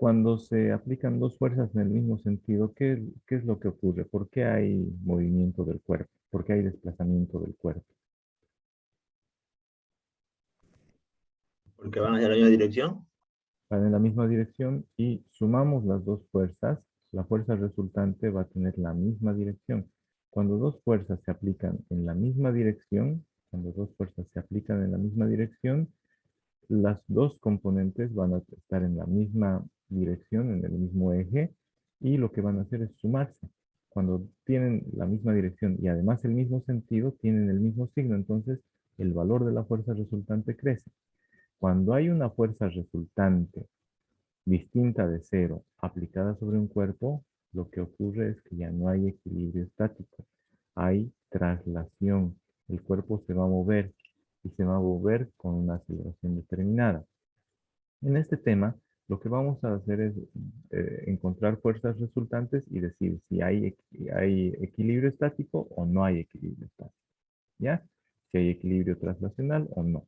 Cuando se aplican dos fuerzas en el mismo sentido, ¿qué es lo que ocurre? ¿Por qué hay movimiento del cuerpo? ¿Por qué hay desplazamiento del cuerpo? Porque van hacia la misma dirección. Van en la misma dirección y sumamos las dos fuerzas, la fuerza resultante va a tener la misma dirección. Cuando dos fuerzas se aplican en la misma dirección, cuando dos fuerzas se aplican en la misma dirección, las dos componentes van a estar en la misma dirección, en el mismo eje, y lo que van a hacer es sumarse. Cuando tienen la misma dirección y además el mismo sentido, tienen el mismo signo, entonces el valor de la fuerza resultante crece. Cuando hay una fuerza resultante distinta de cero aplicada sobre un cuerpo, lo que ocurre es que ya no hay equilibrio estático, hay traslación. El cuerpo se va a mover y se va a mover con una aceleración determinada. En este tema, lo que vamos a hacer es encontrar fuerzas resultantes y decir si hay equilibrio estático o no hay equilibrio estático, ¿ya? Si hay equilibrio traslacional o no.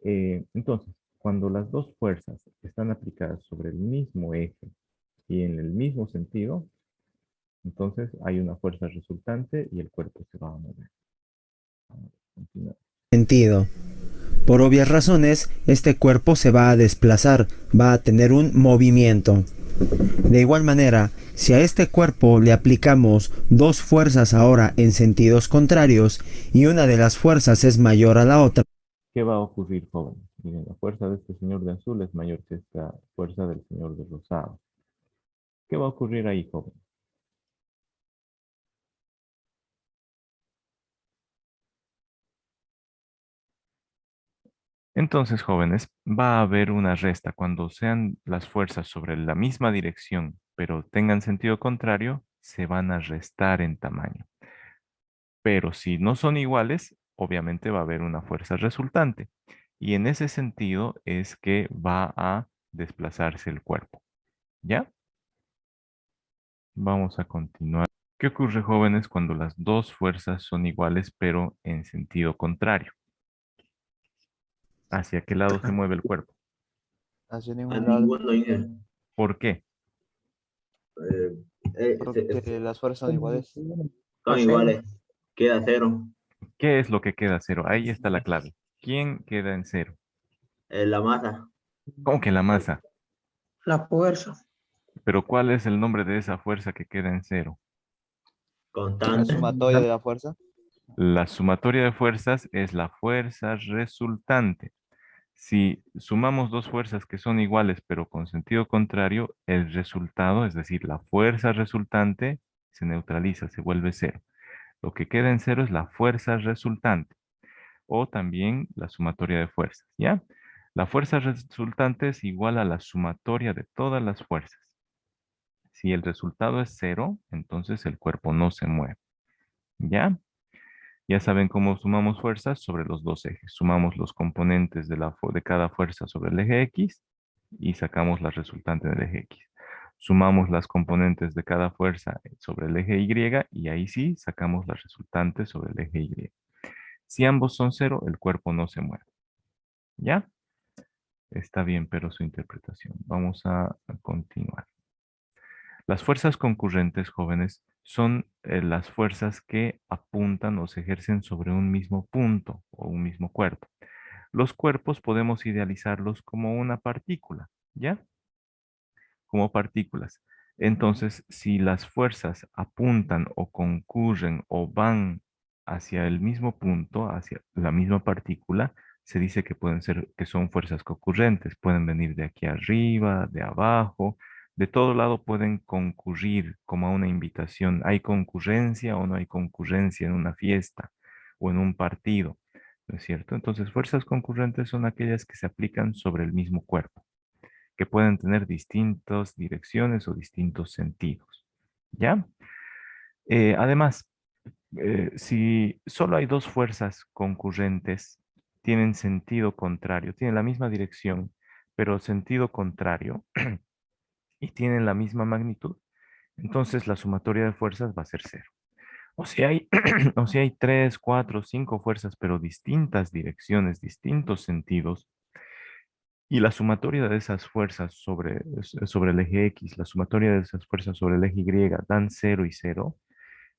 Entonces, cuando las dos fuerzas están aplicadas sobre el mismo eje y en el mismo sentido, entonces hay una fuerza resultante y el cuerpo se va a mover. Vamos a continuar. Sentido. Por obvias razones, este cuerpo se va a desplazar, va a tener un movimiento. De igual manera, si a este cuerpo le aplicamos dos fuerzas ahora en sentidos contrarios y una de las fuerzas es mayor a la otra, ¿Qué va a ocurrir, jóvenes? Miren, la fuerza de este señor de azul es mayor que esta fuerza del señor de rosado. ¿Qué va a ocurrir ahí, jóvenes? Entonces, jóvenes, va a haber una resta. Cuando sean las fuerzas sobre la misma dirección, pero tengan sentido contrario, se van a restar en tamaño. Pero si no son iguales, obviamente va a haber una fuerza resultante. Y en ese sentido es que va a desplazarse el cuerpo. ¿Ya? Vamos a continuar. ¿Qué ocurre, jóvenes, cuando las dos fuerzas son iguales, pero en sentido contrario? ¿Hacia qué lado se mueve el cuerpo? Hacia A ningún lado, ninguno, Inge. ¿Por qué? Eh, porque las fuerzas son iguales. son iguales. Queda cero. ¿Qué es lo que queda cero? Ahí está la clave. ¿Quién queda en cero? La masa ¿Cómo que la masa? La fuerza. ¿Pero cuál es el nombre de esa fuerza que queda en cero? La constante. sumatoria de la fuerza. La sumatoria de fuerzas es la fuerza resultante. Si sumamos dos fuerzas que son iguales pero con sentido contrario, el resultado, es decir, la fuerza resultante, se neutraliza, se vuelve cero. Lo que queda en cero es la fuerza resultante o también la sumatoria de fuerzas, ¿ya? La fuerza resultante es igual a la sumatoria de todas las fuerzas. Si el resultado es cero, entonces el cuerpo no se mueve, ¿ya? Ya saben cómo sumamos fuerzas sobre los dos ejes. Sumamos los componentes de cada fuerza sobre el eje X y sacamos la resultante del eje X. Sumamos las componentes de cada fuerza sobre el eje Y y ahí sí sacamos la resultante sobre el eje Y. Si ambos son cero, el cuerpo no se mueve. ¿Ya? Está bien, pero su interpretación. Vamos a continuar. Las fuerzas concurrentes, jóvenes, son las fuerzas que apuntan o se ejercen sobre un mismo punto o un mismo cuerpo. Los cuerpos podemos idealizarlos como una partícula, ¿ya? Como partículas. Entonces, si las fuerzas apuntan o concurren o van hacia el mismo punto, hacia la misma partícula, se dice que pueden ser, que son fuerzas concurrentes. Pueden venir de aquí arriba, de abajo, de todo lado pueden concurrir como a una invitación. ¿Hay concurrencia o no hay concurrencia en una fiesta o en un partido? ¿No es cierto? Entonces, fuerzas concurrentes son aquellas que se aplican sobre el mismo cuerpo, que pueden tener distintas direcciones o distintos sentidos. ¿Ya? Además, si solo hay dos fuerzas concurrentes, tienen sentido contrario, tienen la misma dirección, pero sentido contrario, y tienen la misma magnitud, entonces la sumatoria de fuerzas va a ser cero. O si hay, o si hay tres, cuatro, cinco fuerzas, pero distintas direcciones, distintos sentidos, Y la sumatoria de esas fuerzas sobre el eje X, la sumatoria de esas fuerzas sobre el eje Y dan 0 y 0,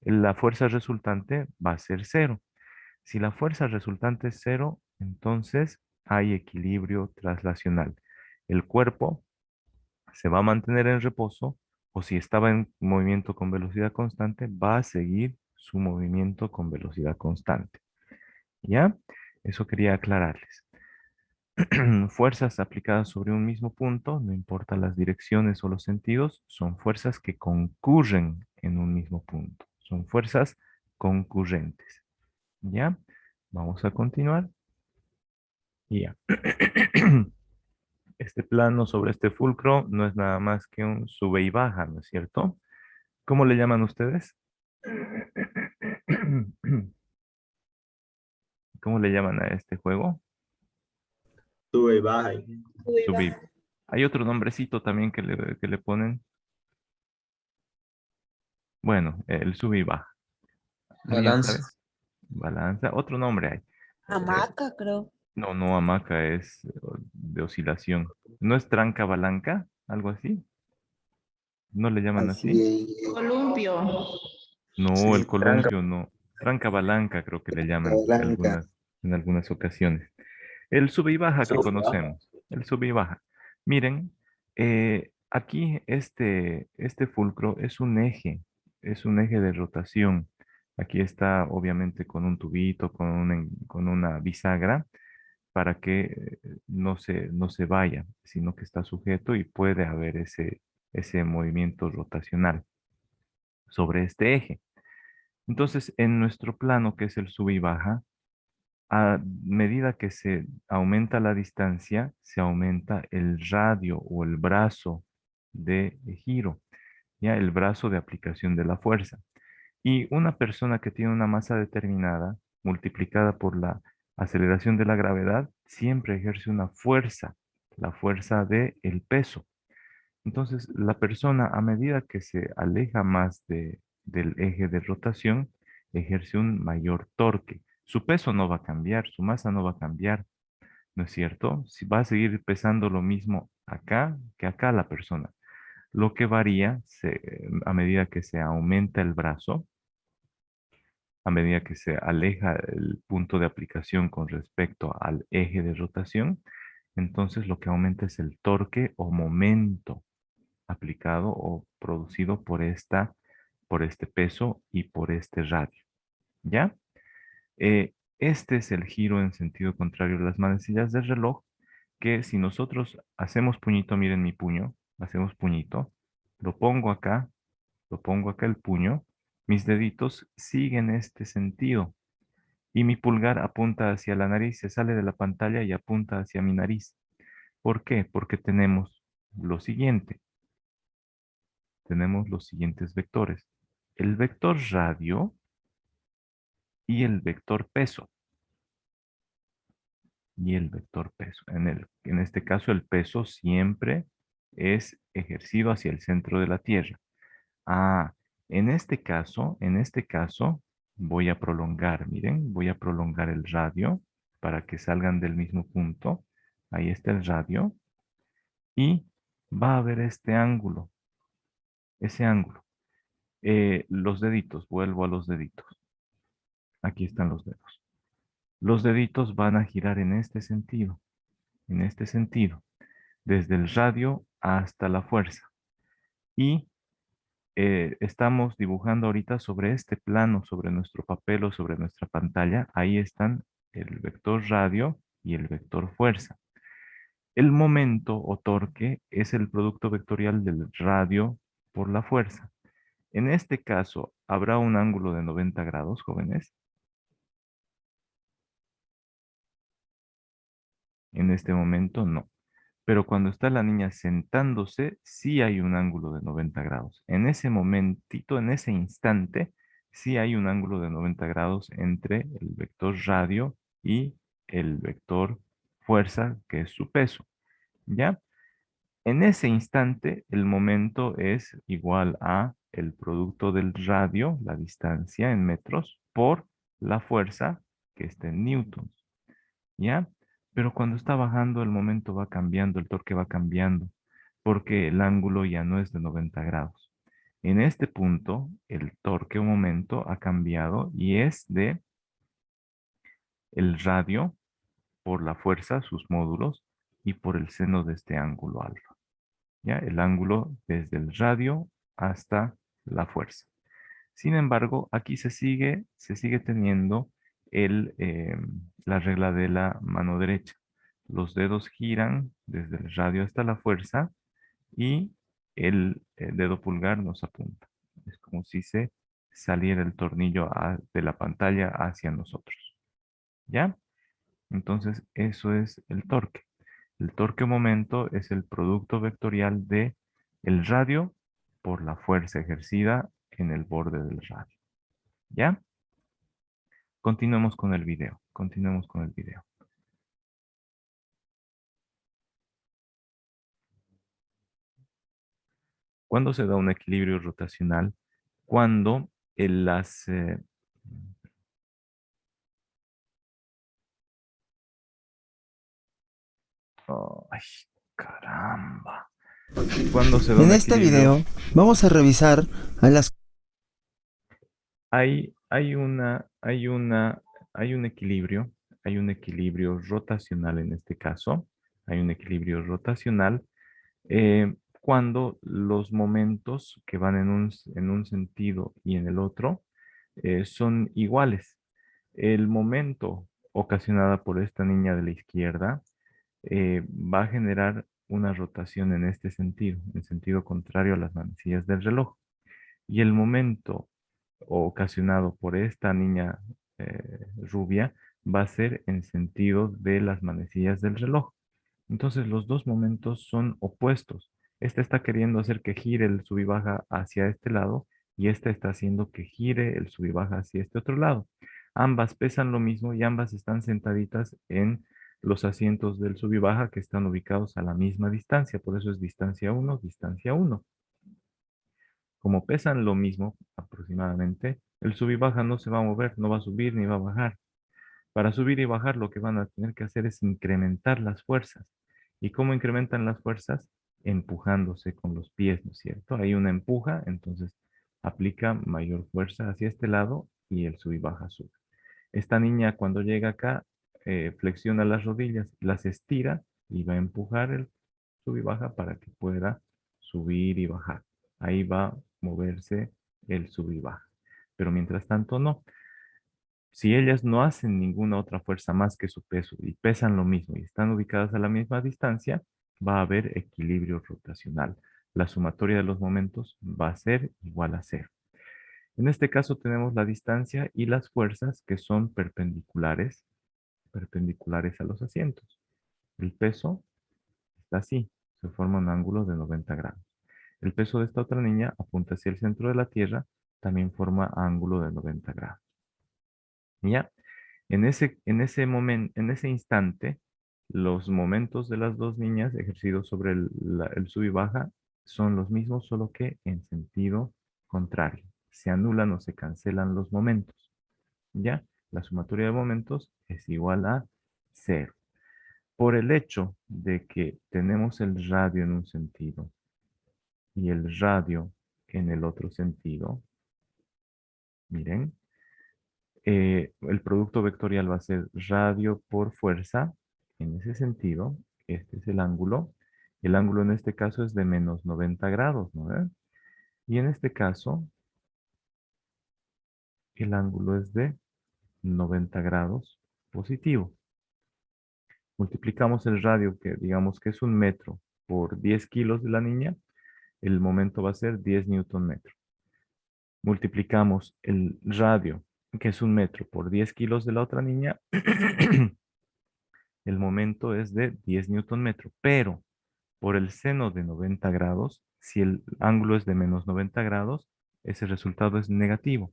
la fuerza resultante va a ser 0. Si la fuerza resultante es 0, entonces hay equilibrio traslacional. El cuerpo se va a mantener en reposo o si estaba en movimiento con velocidad constante, va a seguir su movimiento con velocidad constante. ¿Ya? Eso quería aclararles. Fuerzas aplicadas sobre un mismo punto, no importa las direcciones o los sentidos, son fuerzas que concurren en un mismo punto. Son fuerzas concurrentes. ¿Ya? Vamos a continuar. Ya. Este plano sobre este fulcro no es nada más que un sube y baja, ¿no es cierto? ¿Cómo le llaman ustedes? ¿Cómo le llaman a este juego? Sube y baja. Sube y- Hay otro nombrecito también que le ponen. Bueno, el sube y baja. ¿Alguien Balanza. sabe? Balanza. Otro nombre hay. Hamaca, creo. No, no, hamaca es de oscilación. ¿No es tranca balanca? ¿Algo así? ¿No le llaman así? Así Columpio. No, el sí, tranca columpio no. Tranca balanca creo que le llaman blanca. en algunas ocasiones. El sube y baja que Sube y baja. conocemos. El sube y baja. Miren, aquí este fulcro es un eje de rotación. Aquí está obviamente con un tubito, con una bisagra para que no se vaya, sino que está sujeto y puede haber ese movimiento rotacional sobre este eje. Entonces, en nuestro plano, que es el sube y baja, a medida que se aumenta la distancia, se aumenta el radio o el brazo de giro, ya el brazo de aplicación de la fuerza. Y una persona que tiene una masa determinada, multiplicada por la aceleración de la gravedad, siempre ejerce una fuerza, la fuerza del peso. Entonces, la persona, a medida que se aleja más del eje de rotación, ejerce un mayor torque. Su peso no va a cambiar, su masa no va a cambiar, ¿no es cierto? Si va a seguir pesando lo mismo acá que acá la persona. Lo que varía a medida que se aumenta el brazo, a medida que se aleja el punto de aplicación con respecto al eje de rotación, entonces lo que aumenta es el torque o momento aplicado o producido por este peso y por este radio. ¿Ya? Este es el giro en sentido contrario de las manecillas del reloj, que si nosotros hacemos puñito, miren mi puño, hacemos puñito, lo pongo acá el puño, mis deditos siguen este sentido y mi pulgar apunta hacia la nariz, se sale de la pantalla y apunta hacia mi nariz. ¿Por qué? Porque tenemos lo siguiente. Tenemos los siguientes vectores. El vector radio y el vector peso. Y el vector peso. En este caso, el peso siempre es ejercido hacia el centro de la Tierra. Ah, en este caso, voy a prolongar, miren, voy a prolongar el radio para que salgan del mismo punto. Ahí está el radio. Y va a haber este ángulo, ese ángulo. Los deditos, vuelvo a los deditos. Aquí están los dedos. Los deditos van a girar en este sentido, desde el radio hasta la fuerza. Y estamos dibujando ahorita sobre este plano, sobre nuestro papel o sobre nuestra pantalla. Ahí están el vector radio y el vector fuerza. El momento o torque es el producto vectorial del radio por la fuerza. En este caso, ¿habrá un ángulo de 90 grados, jóvenes? En este momento no. Pero cuando está la niña sentándose, sí hay un ángulo de 90 grados. En ese momentito, en ese instante, sí hay un ángulo de 90 grados entre el vector radio y el vector fuerza, que es su peso. ¿Ya? En ese instante, el momento es igual a el producto del radio, la distancia en metros, por la fuerza, que está en newtons. ¿Ya? Pero cuando está bajando, el momento va cambiando, el torque va cambiando, porque el ángulo ya no es de 90 grados. En este punto, el torque o momento ha cambiado y es de el radio por la fuerza, sus módulos, y por el seno de este ángulo alfa. ¿Ya? El ángulo desde el radio hasta la fuerza. Sin embargo, aquí se sigue teniendo la regla de la mano derecha. Los dedos giran desde el radio hasta la fuerza y el dedo pulgar nos apunta. Es como si se saliera el tornillo de la pantalla hacia nosotros. ¿Ya? Entonces, eso es el torque. El torque o momento es el producto vectorial de el radio por la fuerza ejercida en el borde del radio. ¿Ya? Continuemos con el video. Continuemos con el video. ¿Cuándo se da un equilibrio rotacional? Cuando las... ¡ay, caramba! Cuando se da En un este equilibrio... video vamos a revisar a las Hay un equilibrio rotacional en este caso. Hay un equilibrio rotacional cuando los momentos que van en un sentido y en el otro son iguales. El momento ocasionada por esta niña de la izquierda va a generar una rotación en este sentido, en sentido contrario a las manecillas del reloj. Y el momento ocasionado por esta niña rubia va a ser en sentido de las manecillas del reloj. Entonces los dos momentos son opuestos. Esta está queriendo hacer que gire el sub y baja hacia este lado y esta está haciendo que gire el sub y baja hacia este otro lado. Ambas pesan lo mismo y ambas están sentaditas en los asientos del sub y baja que están ubicados a la misma distancia. Por eso es distancia 1, distancia 1. Como pesan lo mismo aproximadamente, el sub y baja no se va a mover, no va a subir ni va a bajar. Para subir y bajar lo que van a tener que hacer es incrementar las fuerzas. ¿Y cómo incrementan las fuerzas? Empujándose con los pies, ¿no es cierto? Hay una empuja, entonces aplica mayor fuerza hacia este lado y el sub y baja sube. Esta niña cuando llega acá flexiona las rodillas, las estira y va a empujar el sub y baja para que pueda subir y bajar. Ahí va a moverse el sub y baja. Pero mientras tanto no. Si ellas no hacen ninguna otra fuerza más que su peso y pesan lo mismo y están ubicadas a la misma distancia, va a haber equilibrio rotacional. La sumatoria de los momentos va a ser igual a cero. En este caso tenemos la distancia y las fuerzas que son perpendiculares a los asientos. El peso está así, se forma un ángulo de 90 grados. El peso de esta otra niña apunta hacia el centro de la Tierra, también forma ángulo de 90 grados. ¿Ya? En ese instante, los momentos de las dos niñas ejercidos sobre el sub y baja son los mismos, solo que en sentido contrario. Se anulan o se cancelan los momentos. ¿Ya? La sumatoria de momentos es igual a cero. Por el hecho de que tenemos el radio en un sentido y el radio en el otro sentido, miren, el producto vectorial va a ser radio por fuerza, en ese sentido, este es el ángulo. El ángulo en este caso es de menos 90 grados, ¿no ven? Y en este caso, el ángulo es de 90 grados positivo. Multiplicamos el radio, que digamos que es 1 metro, por 10 kilos de la niña, el momento va a ser 10 newton metro. Multiplicamos el radio, que es 1 metro, por 10 kilos de la otra niña, el momento es de 10 newton metro, pero por el seno de 90 grados, si el ángulo es de menos 90 grados, ese resultado es negativo.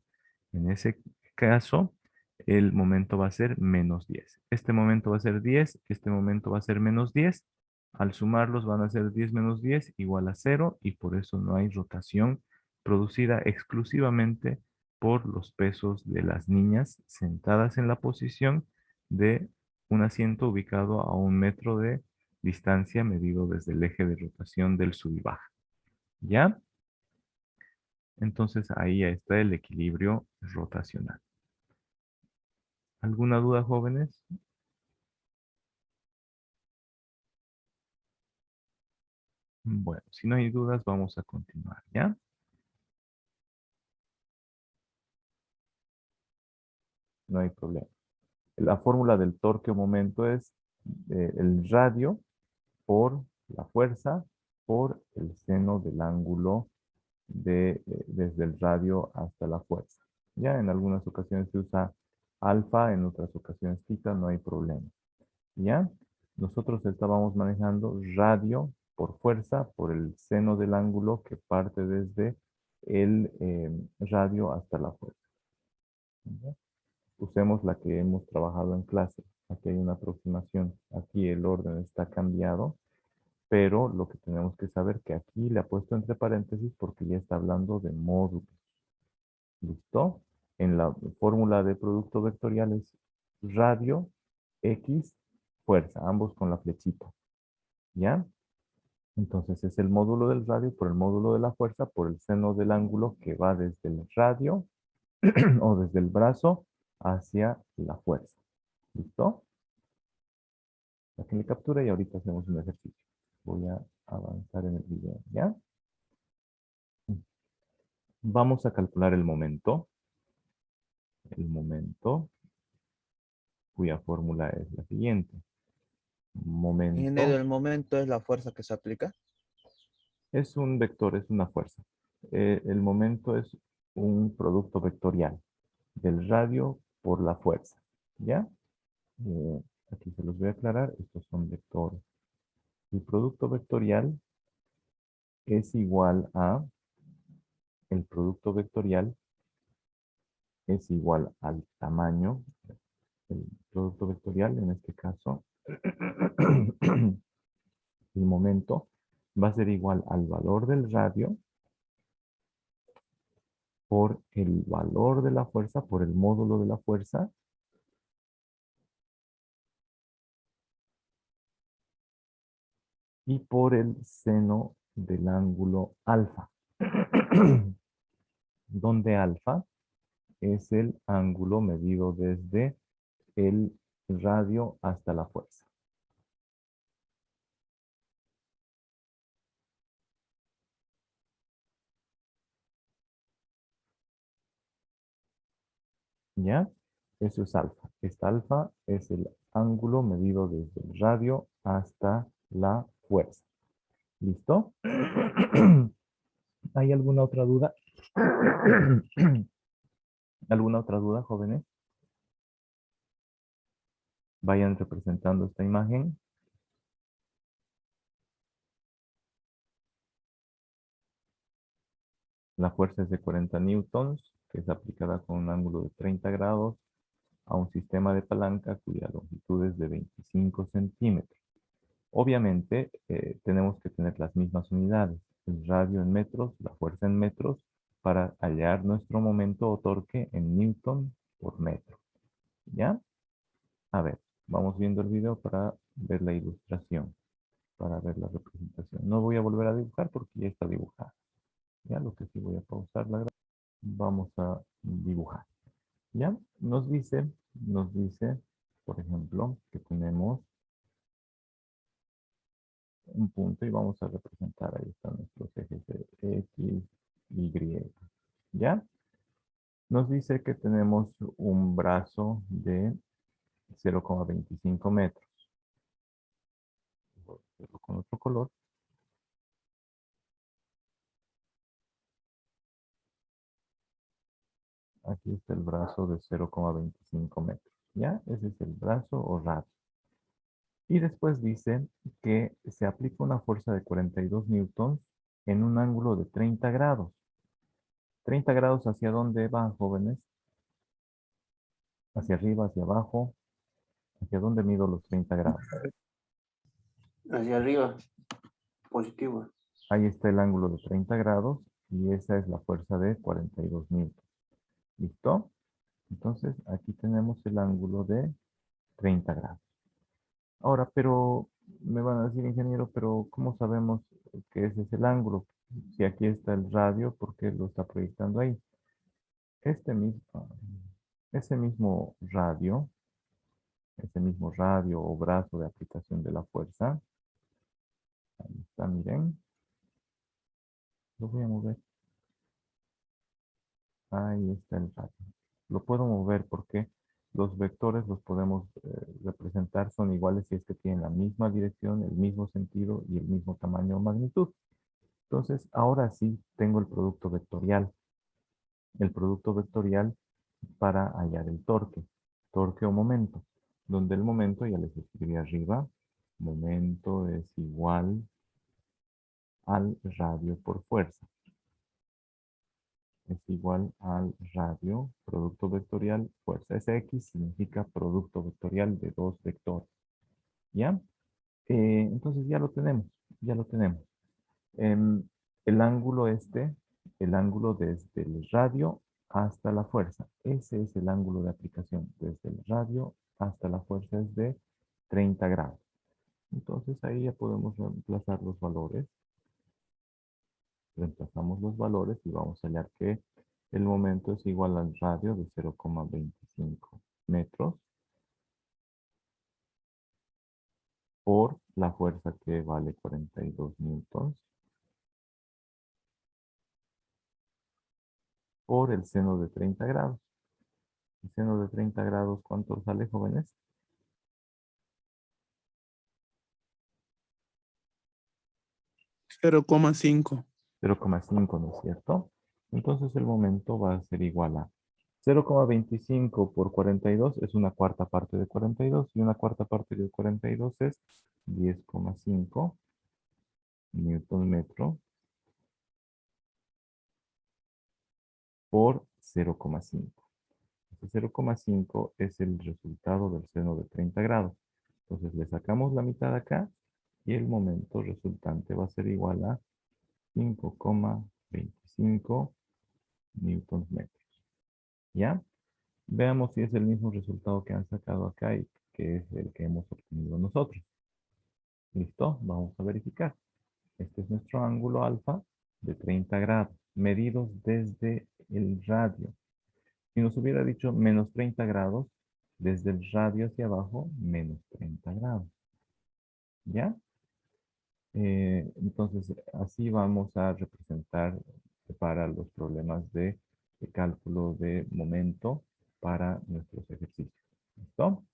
En ese caso, el momento va a ser menos 10. Este momento va a ser 10, este momento va a ser menos 10. Al sumarlos van a ser 10 menos 10 igual a 0 y por eso no hay rotación producida exclusivamente por los pesos de las niñas sentadas en la posición de un asiento ubicado a 1 metro de distancia medido desde el eje de rotación del sub y baja. ¿Ya? Entonces ahí está el equilibrio rotacional. ¿Alguna duda, jóvenes? Bueno, si no hay dudas, vamos a continuar, ¿ya? No hay problema. La fórmula del torque o momento es el radio por la fuerza por el seno del ángulo desde el radio hasta la fuerza. Ya en algunas ocasiones se usa alfa, en otras ocasiones theta, no hay problema. ¿Ya? Nosotros estábamos manejando radio por fuerza por el seno del ángulo que parte desde el radio hasta la fuerza. ¿Ya? Usemos la que hemos trabajado en clase. Aquí hay una aproximación. Aquí el orden está cambiado, pero lo que tenemos que saber que aquí le ha puesto entre paréntesis porque ya está hablando de módulos. ¿Listo? En la fórmula de producto vectorial es radio, X, fuerza, ambos con la flechita. ¿Ya? Entonces es el módulo del radio por el módulo de la fuerza por el seno del ángulo que va desde el radio o desde el brazo hacia la fuerza. ¿Listo? Saquen la captura y ahorita hacemos un ejercicio. Voy a avanzar en el video, ¿ya? Vamos a calcular el momento. El momento, cuya fórmula es la siguiente. Ingeniero, Momento el momento es la fuerza que se aplica. es un vector, es una fuerza. El momento es un producto vectorial del radio por la fuerza, ¿ya? Aquí se los voy a aclarar, estos son vectores. El producto vectorial es igual a, el producto vectorial es igual al tamaño, el producto vectorial en este caso, el momento va a ser igual al valor del radio por el valor de la fuerza, por el módulo de la fuerza, y por el seno del ángulo alfa, donde alfa es el ángulo medido desde el radio hasta la fuerza. ¿Ya? Eso es alfa. Esta alfa es el ángulo medido desde el radio hasta la fuerza. ¿Listo? ¿Hay alguna otra duda? ¿Alguna otra duda, jóvenes? Vayan representando esta imagen. La fuerza es de 40 newtons, que es aplicada con un ángulo de 30 grados a un sistema de palanca cuya longitud es de 25 centímetros. Obviamente, tenemos que tener las mismas unidades, el radio en metros, la fuerza en metros, para hallar nuestro momento o torque en newton por metro. ¿Ya? A ver, vamos viendo el video para ver la ilustración, para ver la representación. No voy a volver a dibujar porque ya está dibujada. Ya, lo que sí voy a pausar la grabación. Vamos a dibujar. ¿Ya? Nos dice, por ejemplo, que tenemos un punto y vamos a representar, ahí están nuestros ejes de X, Y. ¿Ya? Nos dice que tenemos un brazo de 0,25 metros. Voy a hacerlo con otro color. Aquí está el brazo de 0,25 metros. ¿Ya? Ese es el brazo o radio. Y después dice que se aplica una fuerza de 42 newtons en un ángulo de 30 grados. 30 grados ¿hacia dónde van, jóvenes? ¿Hacia arriba, hacia abajo? ¿Hacia dónde mido los 30 grados? Hacia arriba, positivo. Ahí está el ángulo de 30 grados y esa es la fuerza de 42 newtons. ¿Listo? Entonces, aquí tenemos el ángulo de 30 grados. Ahora, pero me van a decir, ingeniero, pero ¿cómo sabemos que ese es el ángulo? Si aquí está el radio, ¿por qué lo está proyectando ahí? Este mismo, ese mismo radio, ese mismo radio o brazo de aplicación de la fuerza, ahí está, miren, lo voy a mover. Ahí está el radio. Lo puedo mover porque los vectores los podemos representar, son iguales si es que tienen la misma dirección, el mismo sentido y el mismo tamaño o magnitud. Entonces, ahora sí tengo el producto vectorial. El producto vectorial para hallar el torque. Torque o momento. Donde el momento, ya les escribí arriba, momento es igual al radio por fuerza. Es igual al radio, producto vectorial, fuerza. Ese X significa producto vectorial de dos vectores. ¿Ya? Entonces ya lo tenemos, ya lo tenemos. El ángulo el ángulo desde el radio hasta la fuerza. Ese es el ángulo de aplicación. Desde el radio hasta la fuerza es de 30 grados. Entonces ahí ya podemos reemplazar los valores. Reemplazamos los valores y vamos a hallar que el momento es igual al radio de 0,25 metros por la fuerza que vale 42 newtons por el seno de 30 grados. El seno de 30 grados, ¿cuánto sale, jóvenes? 0,5. 0,5, ¿no es cierto? Entonces el momento va a ser igual a 0,25 por 42 es una cuarta parte de 42 y una cuarta parte de 42 es 10,5 newton metro por 0,5. Este 0,5 es el resultado del seno de 30 grados. Entonces le sacamos la mitad acá y el momento resultante va a ser igual a 5,25 newtons metros. ¿Ya? Veamos si es el mismo resultado que han sacado acá y que es el que hemos obtenido nosotros. ¿Listo? Vamos a verificar. Este es nuestro ángulo alfa de 30 grados, medidos desde el radio. Si nos hubiera dicho menos 30 grados, desde el radio hacia abajo, menos 30 grados. ¿Ya? Entonces, así vamos a representar para los problemas de cálculo de momento para nuestros ejercicios. ¿Listo?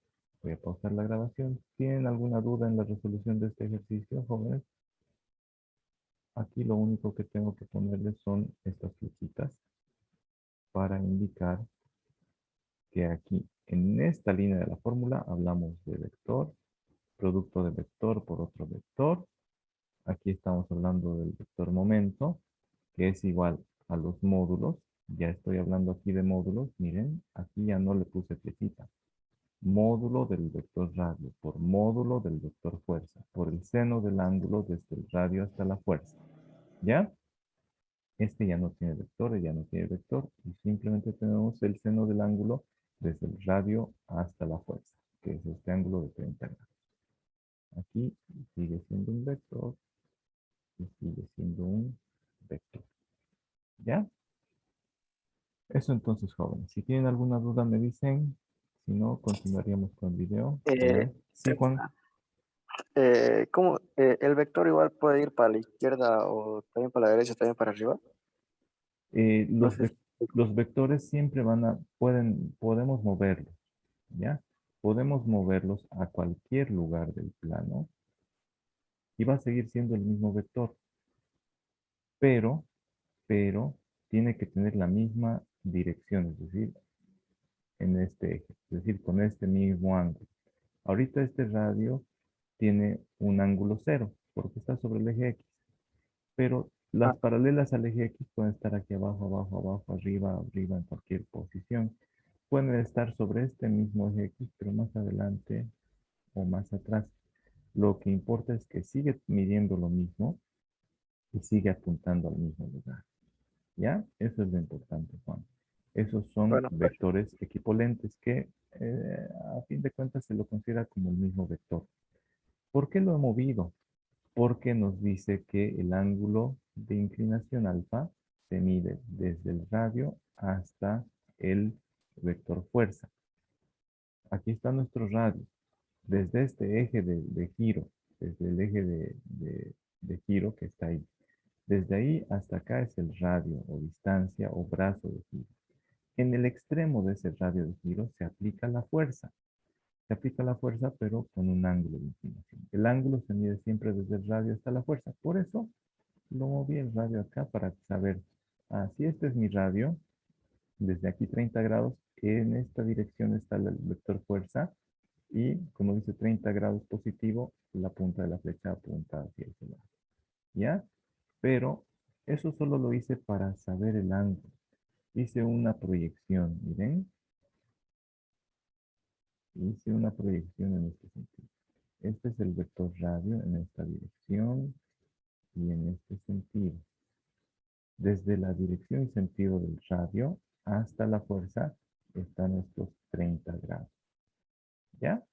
Voy a pausar la grabación. ¿Tienen alguna duda en la resolución de este ejercicio, jóvenes? Aquí lo único que tengo que ponerles son estas flechitas para indicar que aquí, en esta línea de la fórmula, hablamos de vector, producto de vector por otro vector. Aquí estamos hablando del vector momento, que es igual a los módulos. Ya estoy hablando aquí de módulos. Miren, aquí ya no le puse flechita. Módulo del vector radio por módulo del vector fuerza, por el seno del ángulo desde el radio hasta la fuerza. ¿Ya? Este ya no tiene vector, ya no tiene vector, y simplemente tenemos el seno del ángulo desde el radio hasta la fuerza, que es este ángulo de 30 grados. Aquí sigue siendo un vector y sigue siendo un vector. ¿Ya? Eso entonces, jóvenes. Si tienen alguna duda me dicen, si no, continuaríamos con el video. Eh, ¿Ya? Sí, Juan. ¿Cómo? ¿El vector igual puede ir para la izquierda o también para la derecha, también para arriba? Eh, No los, sé. vec- los vectores siempre podemos moverlos, ¿ya? Podemos moverlos a cualquier lugar del plano y va a seguir siendo el mismo vector, pero, pero tiene que tener la misma dirección, es decir, en este eje, es decir, con este mismo ángulo. Ahorita este radio tiene un ángulo cero, porque está sobre el eje X, pero las Ah, paralelas al eje X pueden estar aquí abajo, abajo, abajo, arriba, arriba, en cualquier posición. Pueden estar sobre este mismo eje X, pero más adelante o más atrás. Lo que importa es que sigue midiendo lo mismo y sigue apuntando al mismo lugar. ¿Ya? Eso es lo importante, Juan. Esos son bueno, vectores equipolentes que a fin de cuentas se lo considera como el mismo vector. ¿Por qué lo he movido? Porque nos dice que el ángulo de inclinación alfa se mide desde el radio hasta el vector fuerza. Aquí está nuestro radio. Desde este eje de giro, desde el eje de giro que está ahí. Desde ahí hasta acá es el radio o distancia o brazo de giro. En el extremo de ese radio de giro se aplica la fuerza. Se aplica la fuerza, pero con un ángulo de inclinación. El ángulo se mide siempre desde el radio hasta la fuerza. Por eso lo moví el radio acá para saber, si este es mi radio, desde aquí 30 grados, en esta dirección está el vector fuerza, y como dice 30 grados positivo, la punta de la flecha apunta hacia ese lado. ¿Ya? Pero eso solo lo hice para saber el ángulo. Hice una proyección, miren. Hice una proyección en este sentido. Este es el vector radio en esta dirección y en este sentido. Desde la dirección y sentido del radio hasta la fuerza están estos 30 grados. ¿Ya?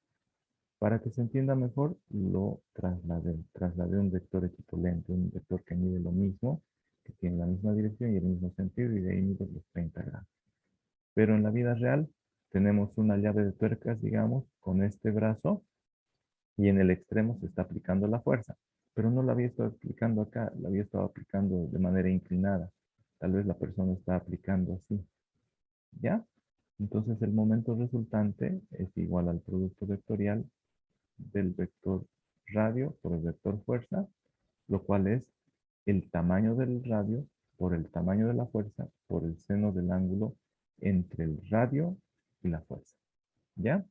Para que se entienda mejor, lo trasladé. Trasladé un vector equivalente, un vector que mide lo mismo, que tiene la misma dirección y el mismo sentido, y de ahí mido los 30 grados. Pero en la vida real tenemos una llave de tuercas, digamos, con este brazo, y en el extremo se está aplicando la fuerza. Pero no la había estado aplicando acá, la había estado aplicando de manera inclinada. Tal vez la persona está aplicando así. ¿Ya? Entonces el momento resultante es igual al producto vectorial del vector radio por el vector fuerza, lo cual es el tamaño del radio por el tamaño de la fuerza por el seno del ángulo entre el radio y la fuerza. ¿Ya?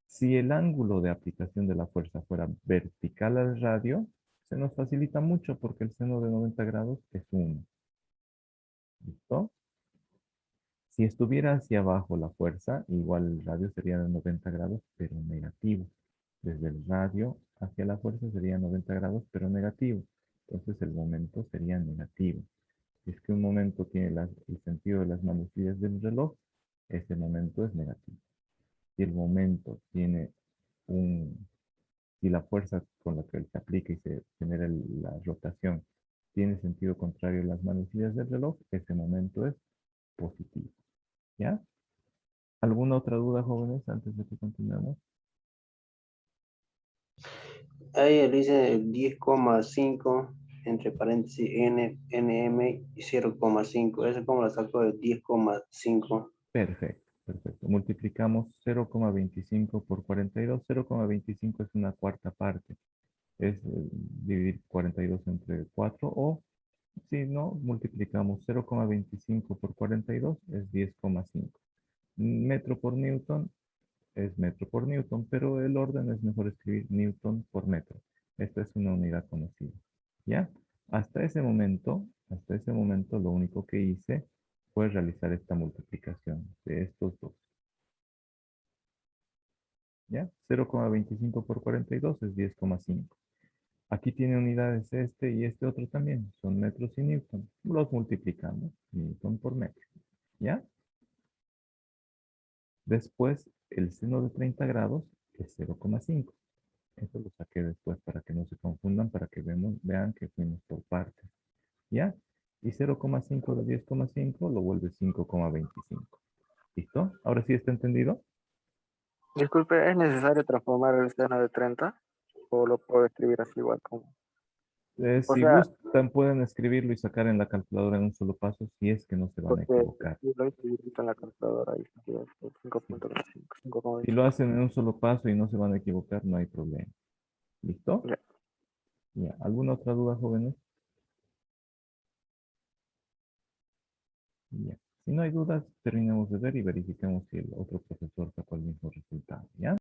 Si el ángulo de aplicación de la fuerza fuera vertical al radio, se nos facilita mucho porque el seno de 90 grados es 1. ¿Listo? Si estuviera hacia abajo la fuerza, igual el radio sería de 90 grados, pero negativo. Desde el radio hacia la fuerza sería 90 grados, pero negativo. Entonces el momento sería negativo. Si es que un momento tiene el sentido de las manecillas del reloj, ese momento es negativo. Si el momento tiene si la fuerza con la que se aplica y se genera la rotación tiene sentido contrario a las manecillas del reloj, ese momento es positivo. ¿Ya? ¿Alguna otra duda, jóvenes, antes de que continuemos? Ahí él dice 10,5 entre paréntesis nm y 0,5. ¿Eso cómo lo saco de 10,5? Perfecto, perfecto. Multiplicamos 0,25 por 42. 0,25 es una cuarta parte. Es dividir 42 entre 4, o si no, multiplicamos 0,25 por 42 es 10,5. Metro por newton es metro por newton, pero el orden es mejor escribir newton por metro. Esta es una unidad conocida. ¿Ya? Hasta ese momento lo único que hice fue realizar esta multiplicación de estos dos. ¿Ya? 0,25 por 42 es 10,5. Aquí tiene unidades este y este otro también. Son metros y newton. Los multiplicamos. Newton por metro. ¿Ya? Después, el seno de 30 grados es 0,5. Eso lo saqué después para que no se confundan, para que vean que fuimos por partes. ¿Ya? Y 0,5 de 10,5 lo vuelve 5,25. ¿Listo? ¿Ahora sí está entendido? Disculpe, ¿es necesario transformar el seno de 30 o lo puedo escribir así igual como? O Si sea, gustan, pueden escribirlo y sacar en la calculadora en un solo paso si es que no se van a porque equivocar. si lo hice directo en la calculadora ahí, 5.35, Si lo 5,25. hacen en un solo paso y no se van a equivocar, no hay problema. ¿Listo? Ya. Ya. ¿Alguna otra duda, jóvenes? Ya. Si no hay dudas, terminemos de ver y verifiquemos si el otro profesor sacó el mismo resultado. ¿Ya?